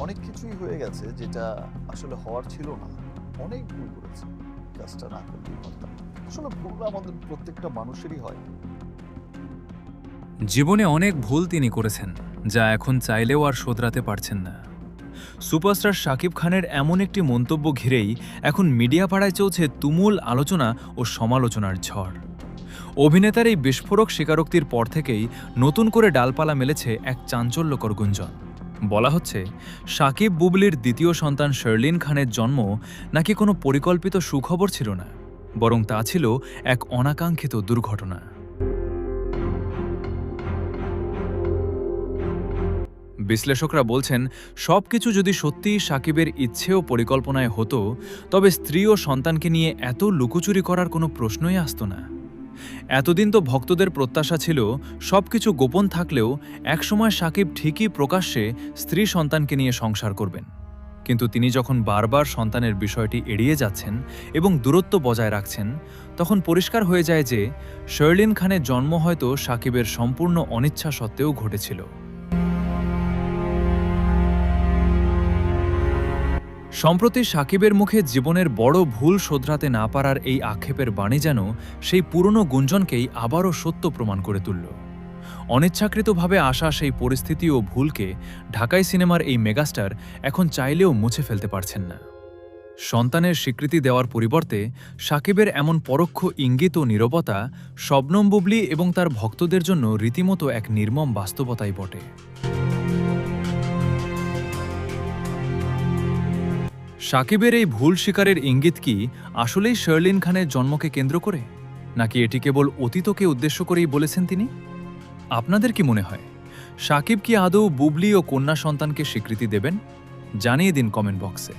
অনেক কিছুই হয়ে গেছে যেটা আসলে হওয়ার ছিল না। অনেক ভুল করেছে। কাজটা না করলেই পারতাম। আসলে ভুল আমাদের প্রত্যেকটা মানুষেরই হয়। জীবনে অনেক ভুল তিনি করেছেন, যা এখন চাইলেও আর শোধরাতে পারছেন না। সুপারস্টার শাকিব খানের এমন একটি মন্তব্য ঘিরেই এখন মিডিয়া পাড়ায় চলছে তুমুল আলোচনা ও সমালোচনার ঝড়। অভিনেতার এই বিস্ফোরক স্বীকারোক্তির পর থেকেই নতুন করে ডালপালা মেলেছে এক চাঞ্চল্যকর গুঞ্জন। বলা হচ্ছে, শাকিব বুবলির দ্বিতীয় সন্তান শার্লিন খানের জন্ম নাকি কোনো পরিকল্পিত সুখবর ছিল না, বরং তা ছিল এক অনাকাঙ্ক্ষিত দুর্ঘটনা। বিশ্লেষকরা বলছেন, সবকিছু যদি সত্যিই শাকিবের ইচ্ছে ও পরিকল্পনায় হতো, তবে স্ত্রী ও সন্তানকে নিয়ে এত লুকোচুরি করার কোনো প্রশ্নই আসতো না। এতদিন তো ভক্তদের প্রত্যাশা ছিল সবকিছু গোপন থাকলেও একসময় শাকিব ঠিকই প্রকাশ্যে স্ত্রী সন্তানকে নিয়ে সংসার করবেন। কিন্তু তিনি যখন বারবার সন্তানের বিষয়টি এড়িয়ে যাচ্ছেন এবং দূরত্ব বজায় রাখছেন, তখন পরিষ্কার হয়ে যায় যে শার্লিন খানের জন্ম হয়তো শাকিবের সম্পূর্ণ অনিচ্ছা সত্ত্বেও ঘটেছিল। সম্প্রতি শাকিবের মুখে জীবনের বড় ভুল শোধরাতে না পারার এই আক্ষেপের বাণী যেন সেই পুরনো গুঞ্জনকেই আবারও সত্য প্রমাণ করে তুলল। অনিচ্ছাকৃতভাবে আসা সেই পরিস্থিতি ও ভুলকে ঢাকাই সিনেমার এই মেগাস্টার এখন চাইলেও মুছে ফেলতে পারছেন না। সন্তানের স্বীকৃতি দেওয়ার পরিবর্তে শাকিবের এমন পরোক্ষ ইঙ্গিত ও নীরবতা শবনম বুবলি এবং তার ভক্তদের জন্য রীতিমতো এক নির্মম বাস্তবতাই বটে। শাকিবের এই ভুল স্বীকারের ইঙ্গিত কি আসলেই শার্লিন খানের জন্মকে কেন্দ্র করে, নাকি এটি কেবল অতীতকে উদ্দেশ্য করেই বলেছেন তিনি? আপনাদের কি মনে হয়, শাকিব কি আদৌ বুবলি ও কন্যা সন্তানকে স্বীকৃতি দেবেন? জানিয়ে দিন কমেন্ট বক্সে।